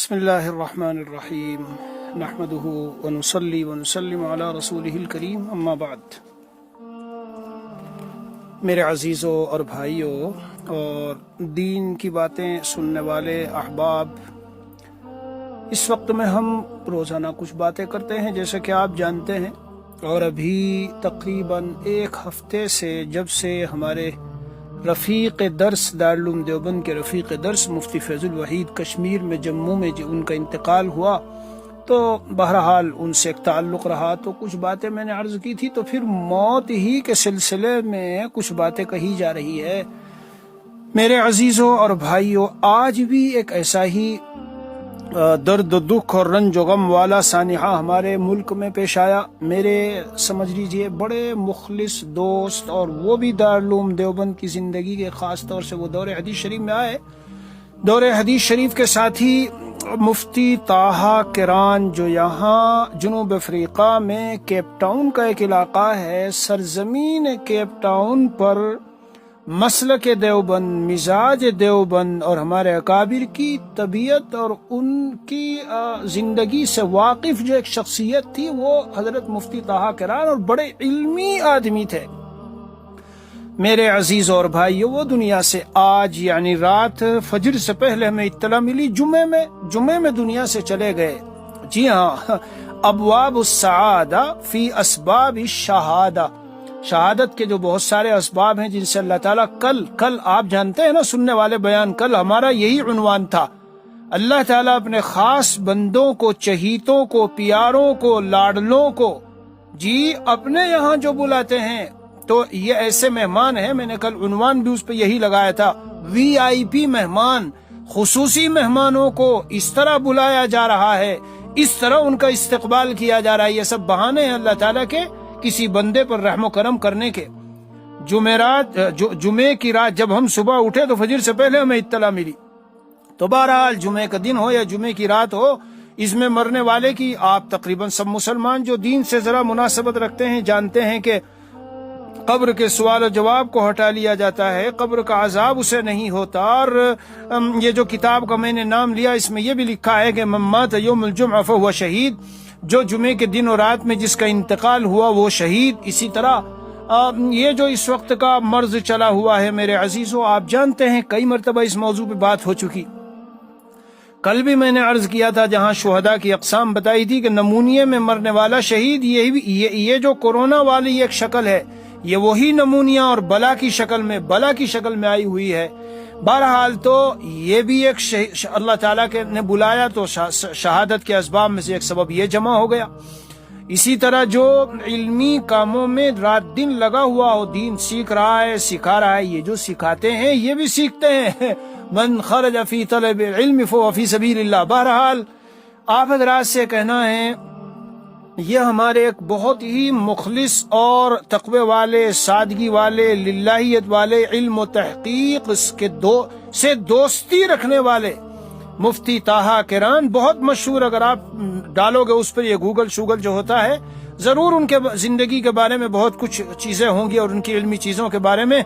بسم اللہ الرحمن الرحیم نحمدہ ونصلی ونسلم علی رسولہ الکریم اما بعد۔ میرے عزیزوں اور بھائیوں اور دین کی باتیں سننے والے احباب، اس وقت میں ہم روزانہ کچھ باتیں کرتے ہیں جیسا کہ آپ جانتے ہیں، اور ابھی تقریباً ایک ہفتے سے جب سے ہمارے رفیق درس دارالعلوم دیوبند کے رفیق درس مفتی فیض الوحید کشمیر میں جموں میں ان کا انتقال ہوا، تو بہرحال ان سے ایک تعلق رہا، تو کچھ باتیں میں نے عرض کی تھی، تو پھر موت ہی کے سلسلے میں کچھ باتیں کہی جا رہی ہے۔ میرے عزیزوں اور بھائیوں، آج بھی ایک ایسا ہی درد و دکھ اور رنج و غم والا سانحہ ہمارے ملک میں پیش آیا۔ میرے سمجھ لیجئے بڑے مخلص دوست، اور وہ بھی دارالعلوم دیوبند کی زندگی کے، خاص طور سے وہ دور حدیث شریف میں آئے۔ دور حدیث شریف کے ساتھ ہی مفتی طاہا کران، جو یہاں جنوب افریقہ میں کیپ ٹاؤن کا ایک علاقہ ہے، سرزمین کیپ ٹاؤن پر مسلک دیوبند، مزاج دیوبند اور ہمارے اکابر کی طبیعت اور ان کی زندگی سے واقف جو ایک شخصیت تھی، وہ حضرت مفتی طاہا کران، اور بڑے علمی آدمی تھے۔ میرے عزیز اور بھائیو، وہ دنیا سے آج یعنی رات فجر سے پہلے ہمیں اطلاع ملی، جمعے میں دنیا سے چلے گئے۔ جی ہاں، ابواب السعادہ فی اسباب الشہادہ، شہادت کے جو بہت سارے اسباب ہیں جن سے اللہ تعالیٰ کل آپ جانتے ہیں نا، سننے والے بیان، کل ہمارا یہی عنوان تھا۔ اللہ تعالیٰ اپنے خاص بندوں کو، چہیتوں کو، پیاروں کو، لاڈلوں کو جی اپنے یہاں جو بلاتے ہیں، تو یہ ایسے مہمان ہیں، میں نے کل عنوان بھی اس پہ یہی لگایا تھا، VIP مہمان، خصوصی مہمانوں کو اس طرح بلایا جا رہا ہے، اس طرح ان کا استقبال کیا جا رہا ہے۔ یہ سب بہانے ہیں اللہ تعالیٰ کے کسی بندے پر رحم و کرم کرنے کے۔ جمعے کی رات جب ہم صبح اٹھے تو فجر سے پہلے ہمیں اطلاع ملی، تو بہرحال جمعے کا دن ہو یا جمعے کی رات ہو، اس میں مرنے والے کی آپ تقریباً سب مسلمان جو دین سے ذرا مناسبت رکھتے ہیں جانتے ہیں کہ قبر کے سوال و جواب کو ہٹا لیا جاتا ہے، قبر کا عذاب اسے نہیں ہوتا۔ اور یہ جو کتاب کا میں نے نام لیا، اس میں یہ بھی لکھا ہے کہ من مات یوم الجمعہ فہو شہید، جو جمعے کے دن اور رات میں جس کا انتقال ہوا وہ شہید۔ اسی طرح یہ جو اس وقت کا مرض چلا ہوا ہے میرے عزیزوں، آپ جانتے ہیں کئی مرتبہ اس موضوع پہ بات ہو چکی۔ کل بھی میں نے عرض کیا تھا، جہاں شہداء کی اقسام بتائی تھی کہ نمونیے میں مرنے والا شہید، یہ جو کورونا والی ایک شکل ہے، یہ وہی نمونیا اور بلا کی شکل میں آئی ہوئی ہے۔ بہرحال تو یہ بھی ایک اللہ تعالیٰ کے نے بلایا، تو شہادت کے اسباب میں سے ایک سبب یہ جمع ہو گیا۔ اسی طرح جو علمی کاموں میں رات دن لگا ہوا ہو، دین سیکھ رہا ہے، سکھا رہا ہے، یہ جو سکھاتے ہیں یہ بھی سیکھتے ہیں، من خرج فی طلب العلم فهو فی سبیل اللہ۔ بہرحال آپ حضرات سے کہنا ہے، یہ ہمارے ایک بہت ہی مخلص اور تقوی والے، سادگی والے، للہیت والے، علم و تحقیق سے دوستی رکھنے والے مفتی طاہا کران، بہت مشہور، اگر آپ ڈالو گے اس پر یہ گوگل شوگل جو ہوتا ہے، ضرور ان کے زندگی کے بارے میں بہت کچھ چیزیں ہوں گی اور ان کی علمی چیزوں کے بارے میں۔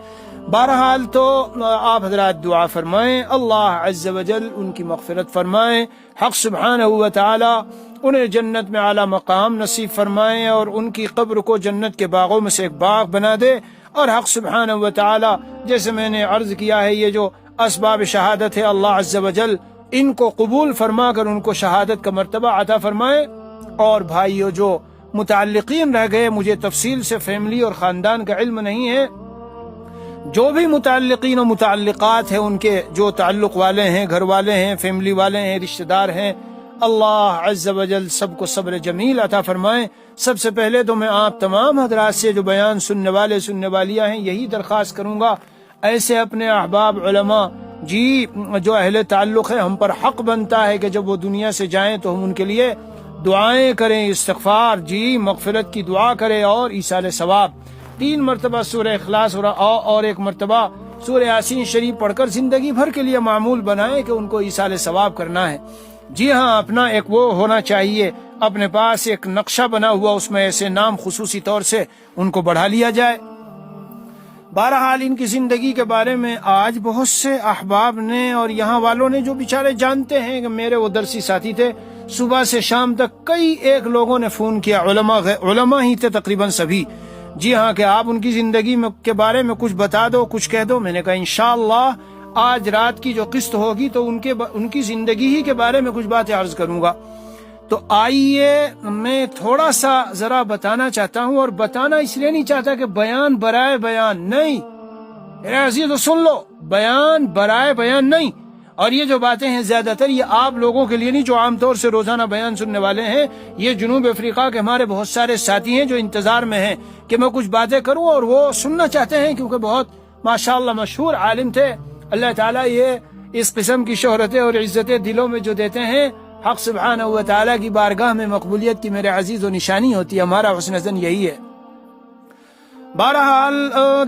بہرحال تو آپ حضرات دعا فرمائیں، اللہ عز و جل ان کی مغفرت فرمائیں، حق سبحانہ و تعالی انہیں جنت میں اعلیٰ مقام نصیب فرمائیں، اور ان کی قبر کو جنت کے باغوں میں سے ایک باغ بنا دے، اور حق سبحانہ و تعالی جیسے میں نے عرض کیا ہے، یہ جو اسباب شہادت ہے، اللہ عز و جل ان کو قبول فرما کر ان کو شہادت کا مرتبہ عطا فرمائے۔ اور بھائیو، جو متعلقین رہ گئے، مجھے تفصیل سے فیملی اور خاندان کا علم نہیں ہے، جو بھی متعلقین و متعلقات ہیں، ان کے جو تعلق والے ہیں، گھر والے ہیں، فیملی والے ہیں، رشتہ دار ہیں، اللہ عز و جل سب کو صبر جمیل عطا فرمائیں۔ سب سے پہلے تو میں آپ تمام حضرات سے، جو بیان سننے والے سننے والیاں ہیں، یہی درخواست کروں گا، ایسے اپنے احباب علماء جی جو اہل تعلق ہے، ہم پر حق بنتا ہے کہ جب وہ دنیا سے جائیں تو ہم ان کے لیے دعائیں کریں، استغفار جی مغفرت کی دعا کریں، اور ایصال ثواب 3 مرتبہ سورہ اخلاص اور 1 مرتبہ سورہ یاسین شریف پڑھ کر زندگی بھر کے لیے معمول بنائیں کہ ان کو ایصال ثواب کرنا ہے۔ جی ہاں، اپنا ایک وہ ہونا چاہیے، اپنے پاس ایک نقشہ بنا ہوا، اس میں ایسے نام خصوصی طور سے ان کو بڑھا لیا جائے۔ بہرحال ان کی زندگی کے بارے میں آج بہت سے احباب نے اور یہاں والوں نے جو بیچارے جانتے ہیں کہ میرے وہ درسی ساتھی تھے، صبح سے شام تک کئی ایک لوگوں نے فون کیا، علماء ہی تھے تقریباً سبھی، جی ہاں کہ آپ ان کی زندگی میں کے بارے میں کچھ بتا دو، کچھ کہہ دو۔ میں نے کہا انشاءاللہ آج رات کی جو قسط ہوگی تو ان کی زندگی ہی کے بارے میں کچھ باتیں عرض کروں گا۔ تو آئیے میں تھوڑا سا ذرا بتانا چاہتا ہوں، اور بتانا اس لیے نہیں چاہتا کہ بیان برائے بیان نہیں، میرے عزیزو سن لو، بیان برائے بیان نہیں۔ اور یہ جو باتیں ہیں زیادہ تر یہ آپ لوگوں کے لیے نہیں جو عام طور سے روزانہ بیان سننے والے ہیں، یہ جنوب افریقہ کے ہمارے بہت سارے ساتھی ہیں جو انتظار میں ہیں کہ میں کچھ باتیں کروں، اور وہ سننا چاہتے ہیں کیونکہ بہت ماشاءاللہ مشہور عالم تھے۔ اللہ تعالیٰ یہ اس قسم کی شہرتیں اور عزتیں دلوں میں جو دیتے ہیں، حق سبحانہ و تعالیٰ کی بارگاہ میں مقبولیت کی میرے عزیز و نشانی ہوتی ہے، ہمارا حسن زن یہی ہے۔ بہرحال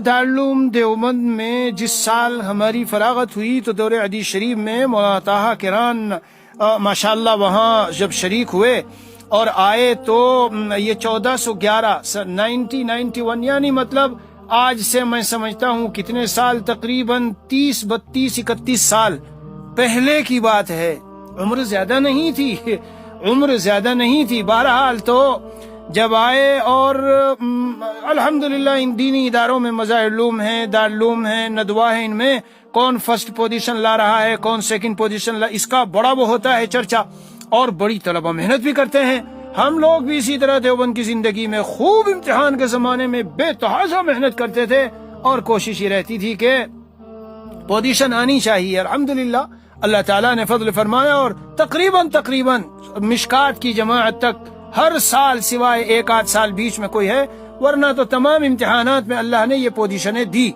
دارالعلوم دیوبند میں جس سال ہماری فراغت ہوئی تو دور حدیث شریف میں مولانا طاہا کران ماشاءاللہ وہاں جب شریک ہوئے اور آئے تو یہ 1411 1991 یعنی مطلب آج سے میں سمجھتا ہوں کتنے سال، تقریباً 30 32 31 سال پہلے کی بات ہے، عمر زیادہ نہیں تھی۔ بہرحال تو جب آئے اور الحمدللہ ان دینی اداروں میں مظاہر علوم ہیں، دارالعلوم ہیں، ندوہ ہیں، ان میں کون فرسٹ پوزیشن لا رہا ہے، کون سیکنڈ پوزیشن اس کا بڑا وہ ہوتا ہے چرچا، اور بڑی طلبہ محنت بھی کرتے ہیں۔ ہم لوگ بھی اسی طرح دیوبند کی زندگی میں خوب امتحان کے زمانے میں بے تحاشا محنت کرتے تھے، اور کوشش یہ رہتی تھی کہ پوزیشن آنی چاہیے۔ الحمدللہ اللہ تعالیٰ نے فضل فرمایا، اور تقریباً مشکات کی جماعت تک ہر سال سوائے ایک آدھ سال بیچ میں کوئی ہے، ورنہ تو تمام امتحانات میں اللہ نے یہ پوزیشنیں دی۔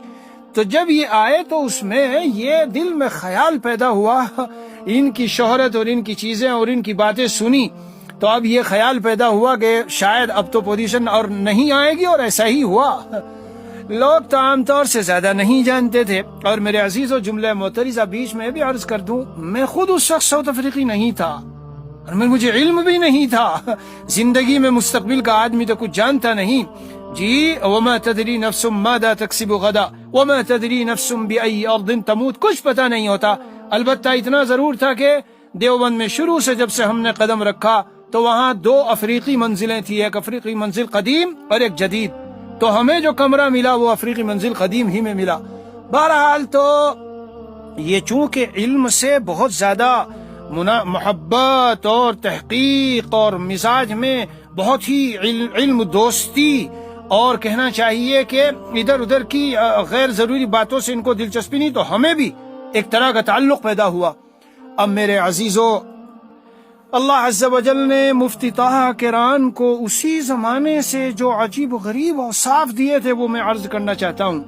تو جب یہ آئے تو اس میں یہ دل میں خیال پیدا ہوا، ان کی شہرت اور ان کی چیزیں اور ان کی باتیں سنی تو اب یہ خیال پیدا ہوا کہ شاید اب تو پوزیشن اور نہیں آئے گی، اور ایسا ہی ہوا۔ لوگ تو عام طور سے زیادہ نہیں جانتے تھے، اور میرے عزیزو جملہ معترضہ بیچ میں بھی عرض کر دوں، میں خود اس وقت ساؤتھ افریقی نہیں تھا، اور مجھے علم بھی نہیں تھا، زندگی میں مستقبل کا آدمی تو کچھ جانتا نہیں جی۔ وما تدری نفس ماذا تکسب غدا وما تدری نفس بأي ارض تموت، کچھ پتہ نہیں ہوتا۔ البتہ اتنا ضرور تھا کہ دیوبند میں شروع سے جب سے ہم نے قدم رکھا تو وہاں 2 افریقی منزلیں تھی، ایک افریقی منزل قدیم اور ایک جدید، تو ہمیں جو کمرہ ملا وہ افریقی منزل قدیم ہی میں ملا۔ بہرحال تو یہ چونکہ علم سے بہت زیادہ محبت اور تحقیق اور مزاج میں بہت ہی علم دوستی، اور کہنا چاہیے کہ ادھر ادھر کی غیر ضروری باتوں سے ان کو دلچسپی نہیں، تو ہمیں بھی ایک طرح کا تعلق پیدا ہوا۔ اب میرے عزیزو، اللہ عز و جل نے مفتی طاہا کران کو اسی زمانے سے جو عجیب و غریب اوصاف دیے تھے وہ میں عرض کرنا چاہتا ہوں۔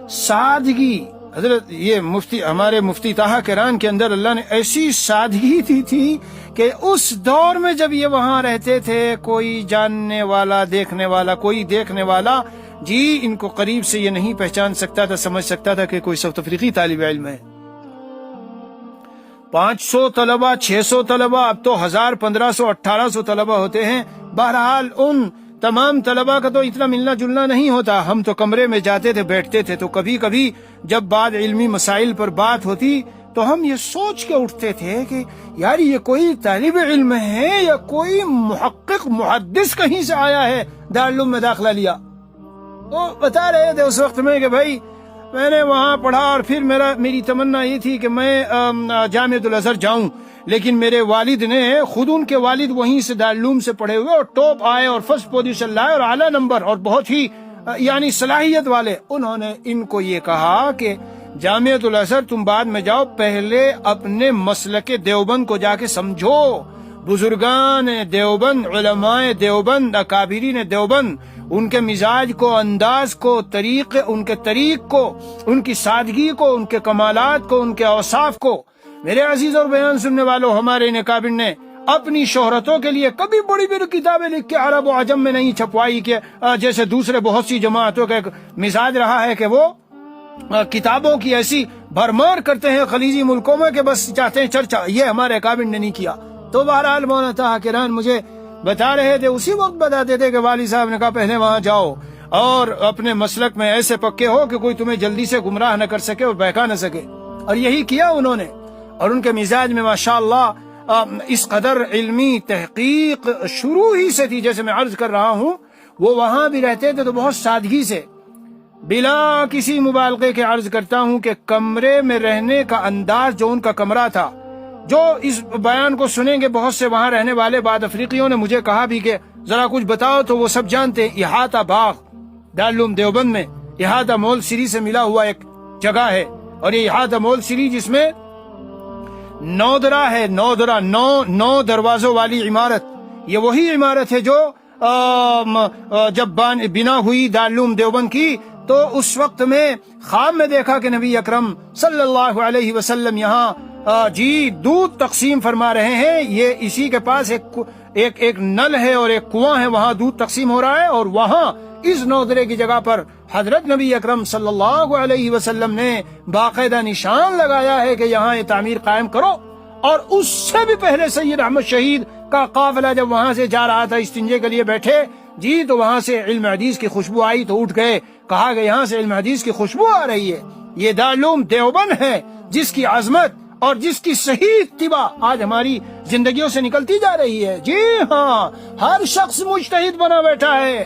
سادگی، حضرت یہ ہمارے مفتی طاہا کران کے اندر اللہ نے ایسی سادگی دی تھی کہ اس دور میں جب یہ وہاں رہتے تھے، کوئی جاننے والا، دیکھنے والا، کوئی دیکھنے والا جی ان کو قریب سے یہ نہیں پہچان سکتا تھا، سمجھ سکتا تھا کہ کوئی ساؤتھ افریقی طالب علم ہے۔ 500 طلبہ، 600 طلبہ، اب تو 1000، 1500، 1800 طلبہ ہوتے ہیں۔ بہرحال ان تمام طلبہ کا تو اتنا ملنا جلنا نہیں ہوتا، ہم تو کمرے میں جاتے تھے، بیٹھتے تھے، تو کبھی کبھی جب بعد علمی مسائل پر بات ہوتی تو ہم یہ سوچ کے اٹھتے تھے کہ یار یہ کوئی طالب علم ہے یا کوئی محقق محدث کہیں سے آیا ہے دارالعلوم میں داخلہ لیا۔ تو بتا رہے تھے اس وقت میں کہ بھائی میں نے وہاں پڑھا، اور پھر میری تمنا یہ تھی کہ میں جامعۃ الازہر جاؤں، لیکن میرے والد نے خود، ان کے والد وہیں سے دارالعلوم سے پڑھے ہوئے اور ٹاپ آئے اور فرسٹ پوزیشن لائے اور اعلیٰ نمبر اور بہت ہی یعنی صلاحیت والے، انہوں نے ان کو یہ کہا کہ جامعۃ الازہر تم بعد میں جاؤ، پہلے اپنے مسلک دیوبند کو جا کے سمجھو، بزرگان دیوبند، علماء دیوبند، اکابرین دیوبند، ان کے مزاج کو، انداز کو، ان کے طریق کو، ان کی سادگی کو، ان کے کمالات کو، ان کے اوصاف کو۔ میرے عزیز اور بیان سننے والوں، ہمارے ان اکابر نے اپنی شہرتوں کے لیے کبھی بڑی بڑی کتابیں لکھ کے عرب و عجم میں نہیں چھپوائی کہ جیسے دوسرے بہت سی جماعتوں کا ایک مزاج رہا ہے کہ وہ کتابوں کی ایسی بھرمار کرتے ہیں خلیجی ملکوں میں کہ بس چاہتے ہیں چرچا، یہ ہمارے اکابر نے نہیں کیا۔ تو بہرحال مولانا طاہا کران مجھے بتا رہے تھے، اسی وقت بتاتے تھے کہ والد صاحب نے کہا پہلے وہاں جاؤ، اور اپنے مسلک میں ایسے پکے ہو کہ کوئی تمہیں جلدی سے گمراہ نہ کر سکے اور بہکا نہ سکے. اور یہی کیا انہوں نے. اور ان کے مزاج میں ماشاءاللہ اس قدر علمی تحقیق شروع ہی سے تھی. جیسے میں عرض کر رہا ہوں وہ وہاں بھی رہتے تھے تو بہت سادگی سے, بلا کسی مبالغے کے عرض کرتا ہوں کہ کمرے میں رہنے کا انداز جو ان کا کمرہ تھا, جو اس بیان کو سنیں گے بہت سے وہاں رہنے والے بعد افریقیوں نے مجھے کہا بھی کہ ذرا کچھ بتاؤ, تو وہ سب جانتے ہیں. احاطہ باغ دارالعلوم دیوبند میں احاطہ مول سری سے ملا ہوا ایک جگہ ہے, اور یہ احاطہ مول سری جس میں نودرا ہے, نودرا نو دروازوں والی عمارت, یہ وہی عمارت ہے جو جب بنا ہوئی دارالعلوم دیوبند کی تو اس وقت میں خواب میں دیکھا کہ نبی اکرم صلی اللہ علیہ وسلم یہاں دودھ تقسیم فرما رہے ہیں. یہ اسی کے پاس ایک نل ہے اور ایک کنواں ہے, وہاں دودھ تقسیم ہو رہا ہے, اور وہاں اس نودرے کی جگہ پر حضرت نبی اکرم صلی اللہ علیہ وسلم نے باقاعدہ نشان لگایا ہے کہ یہاں یہ تعمیر قائم کرو. اور اس سے بھی پہلے سید احمد شہید کا قافلہ جب وہاں سے جا رہا تھا استنجے کے لیے بیٹھے تو وہاں سے علم حدیث کی خوشبو آئی تو اٹھ گئے, کہا کہ یہاں سے علم حدیث کی خوشبو آ رہی ہے. یہ دارالعلوم دیوبند ہے جس کی عظمت اور جس کی صحیح اتباع آج ہماری زندگیوں سے نکلتی جا رہی ہے. جی ہاں, ہر شخص مجتہد بنا بیٹھا ہے,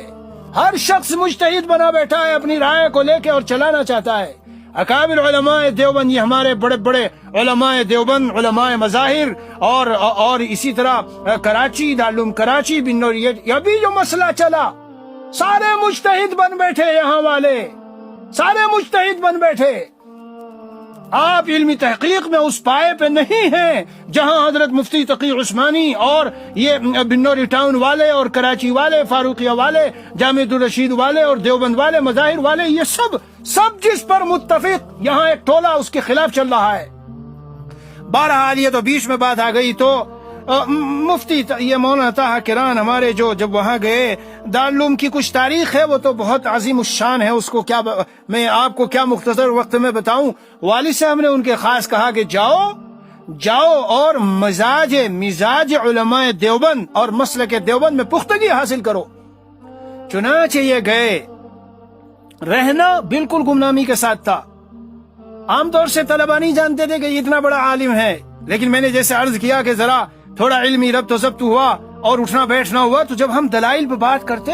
ہر شخص مجتہد بنا بیٹھا ہے, اپنی رائے کو لے کے اور چلانا چاہتا ہے. اکابر علماء دیوبند, یہ ہمارے بڑے بڑے علماء دیوبند, علماء مظاہر, اور اسی طرح کراچی, دارالعلوم کراچی, بنور, یہ بھی جو مسئلہ چلا سارے مجتہد بن بیٹھے, یہاں والے سارے مجتہد بن بیٹھے. آپ علمی تحقیق میں اس پائے پہ نہیں ہیں جہاں حضرت مفتی تقی عثمانی اور یہ بنوری ٹاؤن والے اور کراچی والے, فاروقیہ والے, جامع الرشید والے اور دیوبند والے, مظاہر والے, یہ سب جس پر متفق, یہاں ایک ٹولہ اس کے خلاف چل رہا ہے. بہرحال یہ تو بیچ میں بات آ گئی. تو مفتی یہ مولانا طاہر کران ہمارے جو جب وہاں گئے, دارالعلوم کی کچھ تاریخ ہے وہ تو بہت عظیم الشان ہے, اس کو کیا میں آپ کو کیا مختصر وقت میں بتاؤں. والد صاحب نے ان کے خاص کہا کہ جاؤ اور مزاج علماء دیوبند اور مسلک دیوبند میں پختگی حاصل کرو. چنانچہ یہ گئے. رہنا بالکل گمنامی کے ساتھ تھا. عام طور سے طلبہ نہیں جانتے تھے کہ یہ اتنا بڑا عالم ہے, لیکن میں نے جیسے عرض کیا کہ ذرا تھوڑا علمی ربط و ضبط ہوا اور اٹھنا بیٹھنا ہوا, تو جب ہم دلائل پہ بات کرتے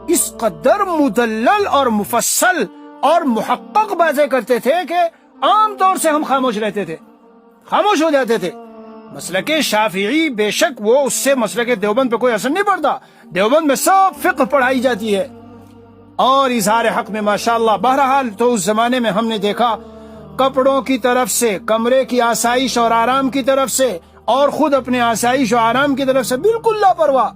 اس قدر مدلل اور مفصل اور محقق باتیں کرتے تھے کہ عام طور سے ہم خاموش رہتے تھے, خاموش ہو جاتے تھے. مسلک شافعی بے شک وہ اس سے مسلک دیوبند پہ کوئی اثر نہیں پڑتا. دیوبند میں سب فقہ پڑھائی جاتی ہے اور اظہار حق میں ماشاءاللہ. بہرحال تو اس زمانے میں ہم نے دیکھا کپڑوں کی طرف سے, کمرے کی آسائش اور آرام کی طرف سے, اور خود اپنے آسائش اور آرام کی طرف سے بالکل لاپرواہ.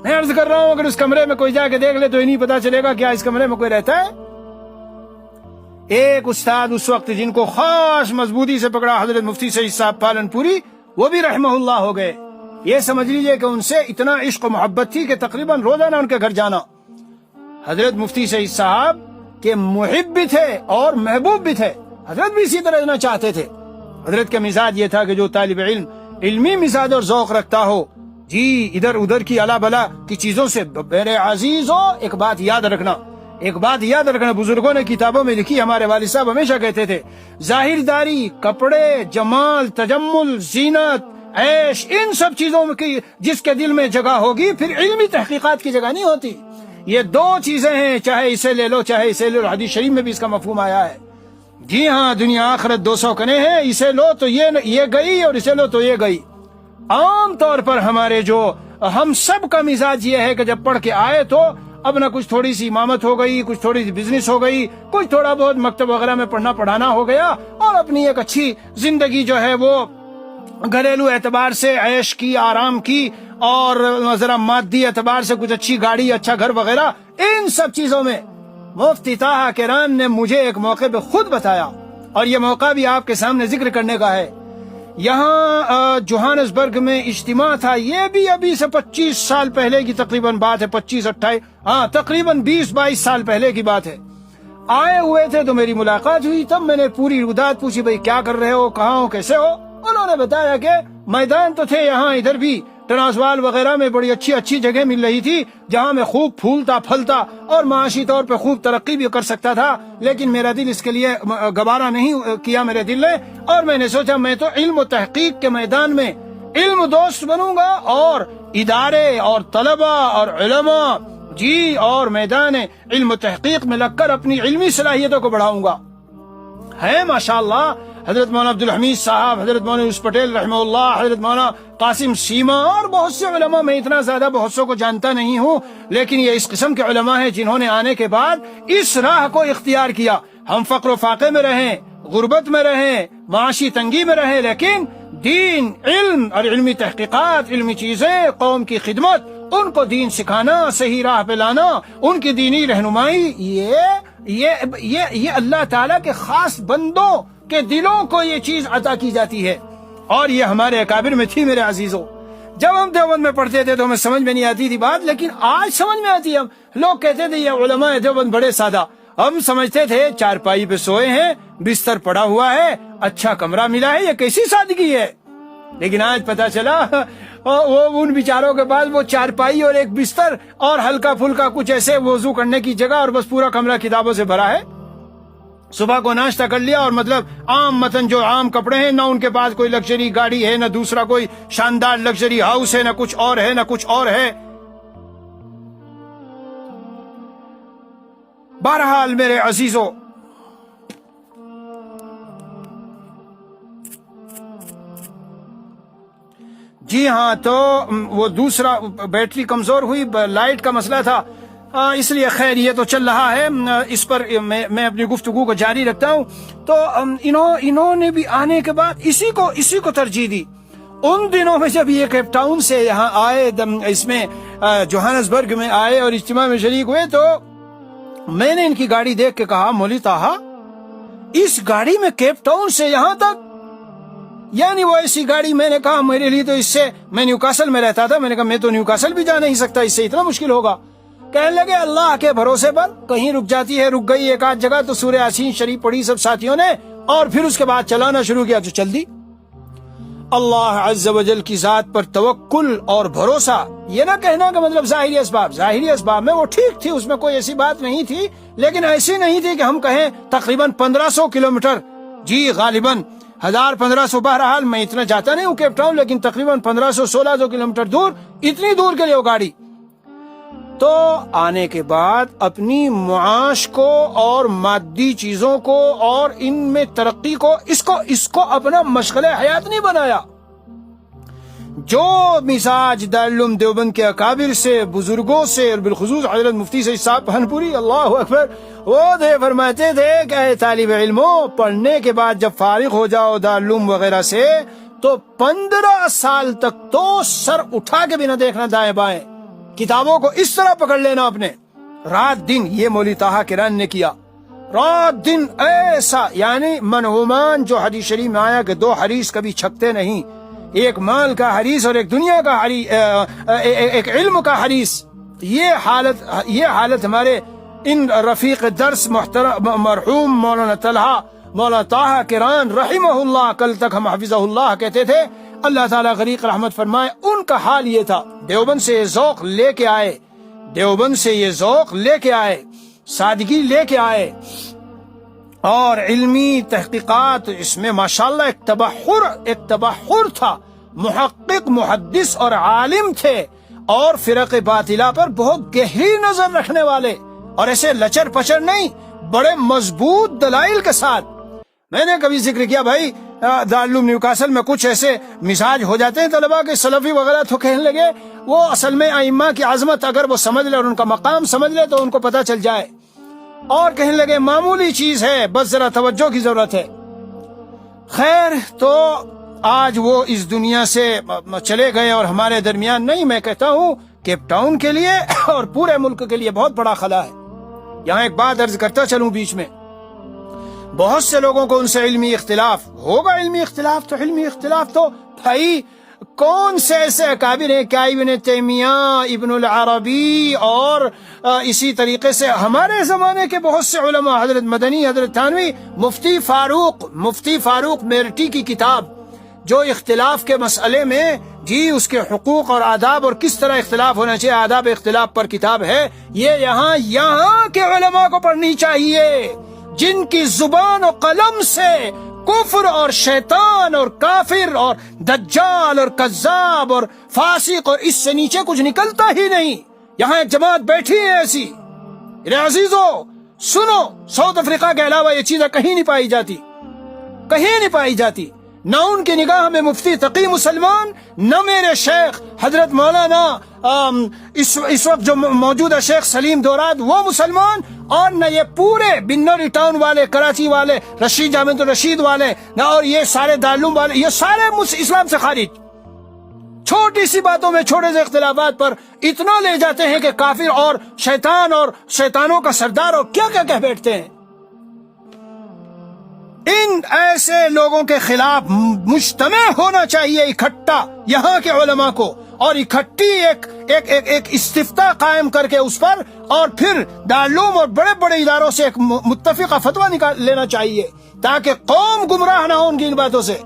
میں عرض کر رہا ہوں اگر اس کمرے میں کوئی جا کے دیکھ لے تو یہ نہیں پتا چلے گا کیا اس کمرے میں کوئی رہتا ہے. ایک استاد اس وقت جن کو خاص مضبوطی سے پکڑا حضرت مفتی سعید صاحب پالن پوری, وہ بھی رحمہ اللہ ہو گئے. یہ سمجھ لیجئے کہ ان سے اتنا عشق و محبت تھی کہ تقریباً روزانہ ان کے گھر جانا. حضرت مفتی سعید صاحب کے محب بھی تھے اور محبوب بھی تھے. حضرت بھی اسی طرح رہنا چاہتے تھے. حضرت کا مزاج یہ تھا کہ جو طالب علم علمی مزاج اور ذوق رکھتا ہو, ادھر ادھر کی الا بلا کی چیزوں سے, میرے عزیزو ایک بات یاد رکھنا, بزرگوں نے کتابوں میں لکھی, ہمارے والد صاحب ہمیشہ کہتے تھے ظاہر داری, کپڑے, جمال, تجمل, زینت, عیش, ان سب چیزوں کی جس کے دل میں جگہ ہوگی پھر علمی تحقیقات کی جگہ نہیں ہوتی. یہ دو چیزیں ہیں, چاہے اسے لے لو چاہے اسے لے لو. حدیث شریف میں بھی اس کا مفہوم آیا ہے. جی ہاں, دنیا آخرت 200 کنے ہیں, اسے لو تو یہ گئی اور اسے لو تو یہ گئی. عام طور پر ہم سب کا مزاج یہ ہے کہ جب پڑھ کے آئے تو اب نہ کچھ تھوڑی سی امامت ہو گئی, کچھ تھوڑی سی بزنس ہو گئی, کچھ تھوڑا بہت مکتب وغیرہ میں پڑھنا پڑھانا ہو گیا, اور اپنی ایک اچھی زندگی جو ہے وہ گھریلو اعتبار سے عیش کی, آرام کی, اور ذرا مادی اعتبار سے کچھ اچھی گاڑی, اچھا گھر وغیرہ, ان سب چیزوں میں. مفتی طاہر کران نے مجھے ایک موقع پہ خود بتایا, اور یہ موقع بھی آپ کے سامنے ذکر کرنے کا ہے. یہاں جوہانسبرگ میں اجتماع تھا, یہ بھی ابھی سے 25 سال پہلے کی تقریباً بات ہے, 25-28 تقریباً 20-22 سال پہلے کی بات ہے. آئے ہوئے تھے تو میری ملاقات ہوئی, تب میں نے پوری رودات پوچھی, بھائی کیا کر رہے ہو, کہاں ہو, کیسے ہو. انہوں نے بتایا کہ میدان تو تھے یہاں, ادھر بھی ٹرانسوال وغیرہ میں بڑی اچھی اچھی جگہ مل رہی تھی جہاں میں خوب پھولتا پھلتا اور معاشی طور پہ خوب ترقی بھی کر سکتا تھا، لیکن میرا دل اس کے لیے گوارا نہیں کیا میرے دل نے، اور میں نے سوچا میں تو علم و تحقیق کے میدان میں علم دوست بنوں گا اور ادارے اور طلبہ اور علماء اور میدان علم و تحقیق میں لگ کر اپنی علمی صلاحیتوں کو بڑھاؤں گا۔ ہے ماشاءاللہ حضرت مولانا عبدالحمید صاحب، حضرت مولانا یوسف پٹیل رحمہ اللہ، حضرت مولانا قاسم سیما اور بہت سے علماء، میں اتنا زیادہ بہت سو کو جانتا نہیں ہوں، لیکن یہ اس قسم کے علماء ہیں جنہوں نے آنے کے بعد اس راہ کو اختیار کیا۔ ہم فقر و فاقے میں رہیں، غربت میں رہیں، معاشی تنگی میں رہیں، لیکن دین، علم اور علمی تحقیقات، علمی چیزیں، قوم کی خدمت، ان کو دین سکھانا، صحیح راہ پہ لانا، ان کی دینی رہنمائی، یہ اللہ تعالیٰ کے خاص بندوں کے دلوں کو یہ چیز عطا کی جاتی ہے، اور یہ ہمارے اکابر میں تھی میرے عزیزوں۔ جب ہم دیوبند میں پڑھتے تھے تو ہمیں سمجھ میں نہیں آتی تھی بات، لیکن آج سمجھ میں آتی ہے۔ ہم لوگ کہتے تھے یہ علماء دیوبند بڑے سادہ، ہم سمجھتے تھے چارپائی پہ سوئے ہیں، بستر پڑا ہوا ہے، اچھا کمرہ ملا ہے، یہ کیسی سادگی ہے۔ لیکن آج پتا چلا وہ ان بیچاروں کے پاس وہ چارپائی اور ایک بستر اور ہلکا پھلکا کچھ ایسے وضو کرنے کی جگہ اور بس پورا کمرہ کتابوں سے بھرا ہے۔ صبح کو ناشتہ کر لیا اور مطلب عام متن جو عام کپڑے ہیں، نہ ان کے پاس کوئی لگژری گاڑی ہے، نہ دوسرا کوئی شاندار لگژری ہاؤس ہے، نہ کچھ اور ہے، نہ کچھ اور ہے۔ بہرحال میرے عزیزوں، جی ہاں، تو وہ دوسرا بیٹری کمزور ہوئی، لائٹ کا مسئلہ تھا، اس لیے خیر یہ تو چل رہا ہے، اس پر میں اپنی گفتگو کو جاری رکھتا ہوں۔ تو انہوں نے بھی آنے کے بعد اسی کو ترجیح دی۔ ان دنوں میں جب یہ کیپ ٹاؤن سے یہاں آئے، اس میں جوہانسبرگ میں آئے اور اجتماع میں شریک ہوئے، تو میں نے ان کی گاڑی دیکھ کے کہا مولوی طاہا، اس گاڑی میں کیپ ٹاؤن سے یہاں تک، یعنی وہ ایسی گاڑی، میں نے کہا میرے لیے تو اس سے، میں نیوکاسل میں رہتا تھا، میں نے کہا میں تو نیوکاسل بھی جا نہیں سکتا، اس سے اتنا مشکل ہوگا۔ کہنے لگے اللہ کے بھروسے پر، کہیں رک جاتی ہے، رک گئی ایک آدھ جگہ تو سورہ یاسین شریف پڑھی سب ساتھیوں نے، اور پھر اس کے بعد چلانا شروع کیا تو چل دی۔ اللہ عز و جل کی ذات پر توکل اور بھروسہ، یہ نہ کہنا کہ مطلب ظاہری اسباب میں وہ ٹھیک تھی، اس میں کوئی ایسی بات نہیں تھی، لیکن ایسی نہیں تھی کہ ہم کہیں تقریباً 1500 کلومیٹر، جی غالباً 1500، بہرحال میں اتنا جاتا نہیں ہوں کیپ ٹاؤن، لیکن تقریباً 1500-1600 کلومیٹر دور، اتنی دور کے لیے وہ گاڑی۔ تو آنے کے بعد اپنی معاش کو اور مادی چیزوں کو اور ان میں ترقی کو، اس کو اپنا مشغلہ حیات نہیں بنایا۔ جو مزاج دارالعلوم دیوبند کے اکابر سے، بزرگوں سے، اور بالخصوص حضرت مفتی سید صاحب پہنپوری، اللہ اکبر، وہ فرماتے تھے کہ اے طالب علموں، پڑھنے کے بعد جب فارغ ہو جاؤ دارالعلوم وغیرہ سے، تو 15 سال تک تو سر اٹھا کے بھی نہ دیکھنا دائیں بائیں، کتابوں کو اس طرح پکڑ لینا اپنے، رات دن۔ یہ مولوی طاہا کران نے کیا، رات دن ایسا، یعنی منہومان جو حدیث شریف میں آیا کہ 2 حریث کبھی چھکتے نہیں، ایک مال کا حریث اور ایک دنیا کا حریث، ایک علم کا حریث۔ یہ حالت ہمارے ان رفیق درس محترم مرحوم مولانا طاہا کران رحمہ اللہ، کل تک ہم حفظہ اللہ کہتے تھے، اللہ تعالیٰ غریق رحمت فرمائے، ان کا حال یہ تھا۔ دیوبند سے یہ ذوق لے کے آئے، سادگی لے کے آئے، اور علمی تحقیقات، اس میں ماشاءاللہ ایک تبحر تھا، محقق، محدث اور عالم تھے، اور فرق باطلہ پر بہت گہری نظر رکھنے والے، اور ایسے لچر پچر نہیں، بڑے مضبوط دلائل کے ساتھ۔ میں نے کبھی ذکر کیا بھائی دارالعلوم نیوکاسل میں کچھ ایسے مزاج ہو جاتے ہیں طلباء کے، سلفی وغیرہ، تو کہنے لگے وہ اصل میں ائمہ کی عظمت اگر وہ سمجھ لے اور ان کا مقام سمجھ لے تو ان کو پتہ چل جائے، اور کہنے لگے معمولی چیز ہے، بس ذرا توجہ کی ضرورت ہے۔ خیر، تو آج وہ اس دنیا سے چلے گئے اور ہمارے درمیان نہیں۔ میں کہتا ہوں کیپ ٹاؤن کے لیے اور پورے ملک کے لیے بہت بڑا خلا ہے۔ یہاں ایک بات عرض کرتا چلوں بیچ میں، بہت سے لوگوں کو ان سے علمی اختلاف ہوگا، علمی اختلاف تو بھائی کون سے ایسے اکابر ہیں، کیا ابن تیمیہ، ابن العربی، اور اسی طریقے سے ہمارے زمانے کے بہت سے علماء، حضرت مدنی، حضرت تھانوی، مفتی فاروق میرٹی کی کتاب جو اختلاف کے مسئلے میں جی اس کے حقوق اور آداب اور کس طرح اختلاف ہونا چاہیے، آداب اختلاف پر کتاب ہے، یہ یہاں کے علماء کو پڑھنی چاہیے، جن کی زبان و قلم سے کفر اور شیطان اور کافر اور دجال اور کذاب اور فاسق اور اس سے نیچے کچھ نکلتا ہی نہیں۔ یہاں ایک جماعت بیٹھی ہے ایسی، میرے عزیزو سنو، ساؤتھ افریقہ کے علاوہ یہ چیزیں کہیں نہیں پائی جاتی، کہیں نہیں پائی جاتی، نہ ان کی نگاہ میں مفتی تقی مسلمان، نہ میرے شیخ حضرت مولانا اس وقت جو موجودہ شیخ سلیم دوراد وہ مسلمان، اور نہ یہ پورے بنوری ٹاؤن والے، کراچی والے، رشید جامع الرشید والے، نہ اور یہ سارے دارالعلوم والے، یہ سارے اسلام سے خارج، چھوٹی سی باتوں میں چھوٹے سے اختلافات پر اتنا لے جاتے ہیں کہ کافر اور شیطان اور شیطانوں کا سردار اور کیا کیا کہہ بیٹھتے ہیں۔ ان ایسے لوگوں کے خلاف مجتمع ہونا چاہیے اکٹھا یہاں کے علماء کو، اور اکٹھی ایک استفتاء قائم کر کے اس پر، اور پھر دارالعلوم اور بڑے بڑے اداروں سے ایک متفقہ فتویٰ نکال لینا چاہیے تاکہ قوم گمراہ نہ ہو ان کی ان باتوں سے۔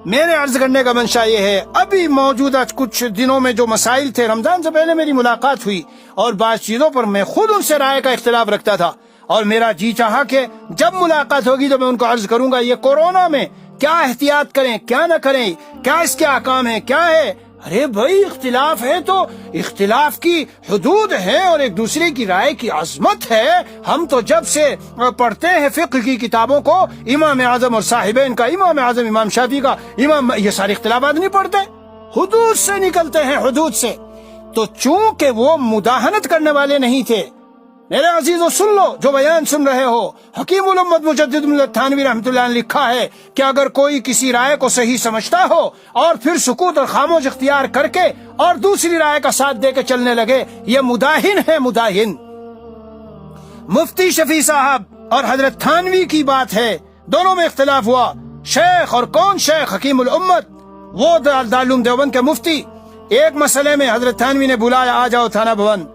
میرے عرض کرنے کا منشا یہ ہے، ابھی موجودہ کچھ دنوں میں جو مسائل تھے، رمضان سے پہلے میری ملاقات ہوئی اور بعض چیزوں پر میں خود ان سے رائے کا اختلاف رکھتا تھا، اور میرا جی چاہا کہ جب ملاقات ہوگی تو میں ان کو عرض کروں گا یہ کورونا میں کیا احتیاط کریں، کیا نہ کریں، کیا اس کے احکام ہیں، کیا ہے۔ ارے بھائی اختلاف ہے تو اختلاف کی حدود ہے اور ایک دوسرے کی رائے کی عظمت ہے۔ ہم تو جب سے پڑھتے ہیں فقہ کی کتابوں کو، امام اعظم اور صاحبین کا، امام اعظم امام شافعی کا، یہ سارے اختلافات نہیں پڑھتے، حدود سے نکلتے ہیں، حدود سے۔ تو چونکہ وہ مداہنت کرنے والے نہیں تھے، میرے عزیزو سن لو جو بیان سن رہے ہو، حکیم الامت مجدد ملت تھانوی رحمۃ اللہ نے لکھا ہے کہ اگر کوئی کسی رائے کو صحیح سمجھتا ہو اور پھر سکوت اور خاموش اختیار کر کے اور دوسری رائے کا ساتھ دے کے چلنے لگے، یہ مداہن ہے، مداہن۔ مفتی شفیع صاحب اور حضرت تھانوی کی بات ہے، دونوں میں اختلاف ہوا، شیخ اور کون شیخ؟ حکیم الامت، وہ دارالعلوم دیوبند کے مفتی۔ ایک مسئلے میں حضرت تھانوی نے بلایا، آ جاؤ تھانہ بھون،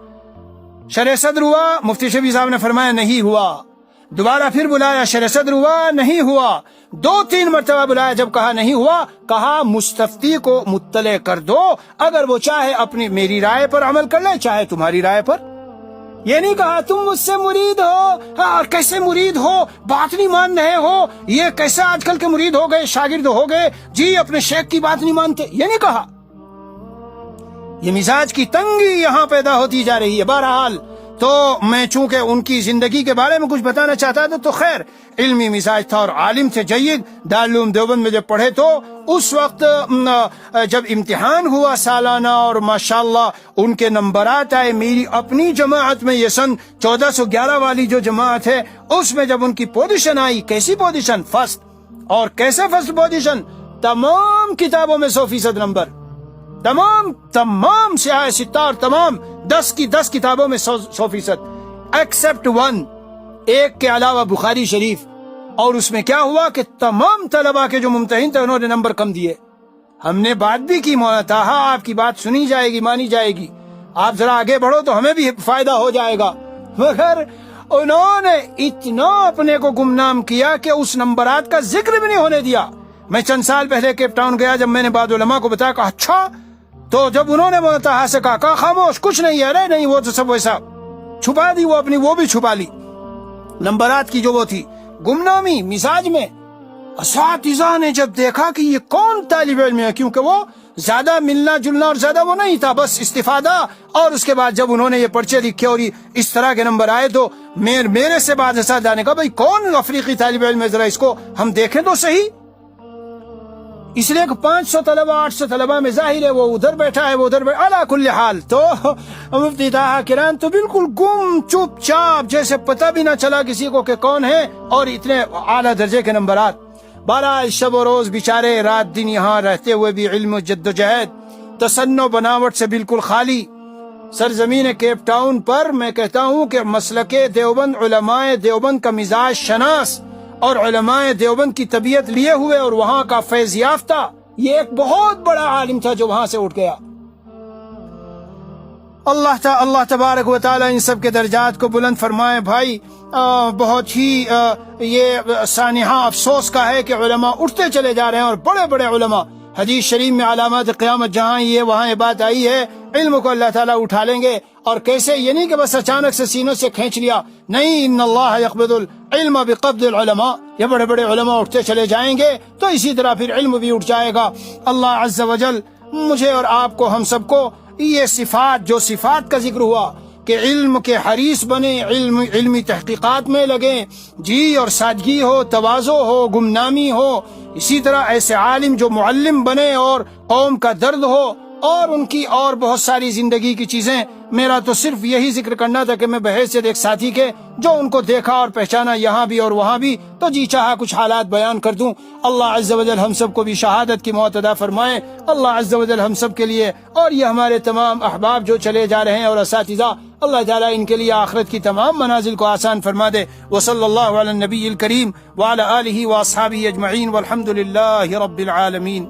شرح صدر ہوا، مفتی شفیع صاحب نے فرمایا نہیں ہوا، دوبارہ پھر بلایا، شرح صدر ہوا، نہیں ہوا، 2-3 مرتبہ بلایا، جب کہا نہیں ہوا، کہا مستفتی کو مطلع کر دو، اگر وہ چاہے اپنی میری رائے پر عمل کر لے، چاہے تمہاری رائے پر۔ یہ نہیں کہا تم مجھ سے مرید ہو، اور کیسے مرید ہو، بات نہیں مان رہے ہو، یہ کیسے آج کل کے مرید ہو گئے، شاگرد ہو گئے جی، اپنے شیخ کی بات نہیں مانتے، یہ نہیں کہا۔ یہ مزاج کی تنگی یہاں پیدا ہوتی جا رہی ہے۔ بہرحال تو میں چونکہ ان کی زندگی کے بارے میں کچھ بتانا چاہتا تھا، تو خیر علمی مزاج تھا اور عالم تھے جید، دارالعلوم دیوبند میں جب پڑھے تو اس وقت جب امتحان ہوا سالانہ اور ماشاءاللہ ان کے نمبرات آئے، میری اپنی جماعت میں، یہ سن 1411 والی جو جماعت ہے اس میں جب ان کی پوزیشن آئی، کیسی پوزیشن؟ فرسٹ۔ اور کیسے فرسٹ پوزیشن؟ تمام کتابوں میں 100% نمبر، تمام سیاہ ستار، تمام 10 کی 10 کتابوں میں 100% ایکسپٹ 1، ایک کے علاوہ بخاری شریف۔ اور اس میں کیا ہوا کہ تمام طلباء کے جو ممتحن تھے انہوں نے نمبر کم دیے۔ ہم نے بات بھی کی، مولانا طاہا آپ کی بات سنی جائے گی، مانی جائے گی، آپ ذرا آگے بڑھو تو ہمیں بھی فائدہ ہو جائے گا، مگر انہوں نے اتنا اپنے کو گمنام کیا کہ اس نمبرات کا ذکر بھی نہیں ہونے دیا۔ میں چند سال پہلے کیپ ٹاؤن گیا، جب میں نے بعض علماء کو بتایا کہ اچھا، تو جب انہوں نے مولانا سے کہا خاموش، کچھ نہیں ہے، نہیں وہ تو سب ویسا چھپا دی، وہ اپنی وہ بھی چھپا لی، نمبرات کی جو وہ تھی گمنامی مزاج میں۔ اساتذہ نے جب دیکھا کہ یہ کون طالب علم ہے، کیونکہ وہ زیادہ ملنا جلنا اور زیادہ وہ نہیں تھا، بس استفادہ، اور اس کے بعد جب انہوں نے یہ پرچے لکھے اور اس طرح کے نمبر آئے تو میرے سے بعد اساتذہ نے کہا بھائی کون افریقی طالب علم ہے، ذرا اس کو ہم دیکھیں تو صحیح۔ اس لیے کہ 500 طلبہ 800 طلبہ میں ظاہر ہے وہ ادھر بیٹھا ہے، وہ ادھر بیٹھا، علی کل حال تو مفتی طاہا کران تو بالکل گم چپ چاپ، جیسے پتہ بھی نہ چلا کسی کو کہ کون ہے، اور اتنے اعلیٰ درجے کے نمبرات۔ بہرحال شب و روز بیچارے رات دن یہاں رہتے ہوئے بھی علم و جد و جہد، تصنع بناوٹ سے بالکل خالی، سرزمین کیپ ٹاؤن پر میں کہتا ہوں کہ مسلک دیوبند، علماء دیوبند کا مزاج شناس اور علماء دیوبند کی طبیعت لیے ہوئے اور وہاں کا فیض یافتہ، یہ ایک بہت بڑا عالم تھا جو وہاں سے اٹھ گیا۔ اللہ تبارک و تعالی ان سب کے درجات کو بلند فرمائے۔ بھائی بہت ہی یہ سانحہ افسوس کا ہے کہ علماء اٹھتے چلے جا رہے ہیں، اور بڑے بڑے علماء حدیث شریف میں علامات قیامت جہاں یہ وہاں یہ بات آئی ہے، علم کو اللہ تعالیٰ اٹھا لیں گے. اور کیسے؟ یہ نہیں کہ بس اچانک سے سینوں سے کھینچ لیا، نہیں. ان اللہ یقبض العلم بقبض العلماء، یہ بڑے بڑے علماء اٹھتے چلے جائیں گے تو اسی طرح پھر علم بھی اٹھ جائے گا. اللہ عز و جل مجھے اور آپ کو، ہم سب کو یہ صفات، جو صفات کا ذکر ہوا کہ علم کے حریص بنے، علمی تحقیقات میں لگیں جی، اور سادگی ہو، تواضع ہو، گمنامی ہو. اسی طرح ایسے عالم جو معلم بنے اور قوم کا درد ہو، اور ان کی اور بہت ساری زندگی کی چیزیں. میرا تو صرف یہی ذکر کرنا تھا کہ میں بحیثیت ایک ساتھی کے جو ان کو دیکھا اور پہچانا یہاں بھی اور وہاں بھی، تو جی چاہا کچھ حالات بیان کر دوں. اللہ عز و جل ہم سب کو بھی شہادت کی موت عطا فرمائے. اللہ عز و جل ہم سب کے لیے اور یہ ہمارے تمام احباب جو چلے جا رہے ہیں اور اساتذہ، اللہ تعالیٰ ان کے لیے آخرت کی تمام منازل کو آسان فرما دے. وصلی اللہ علی النبی الکریم وعلی آلہ واصحابہ اجمعین والحمد للہ رب العالمین.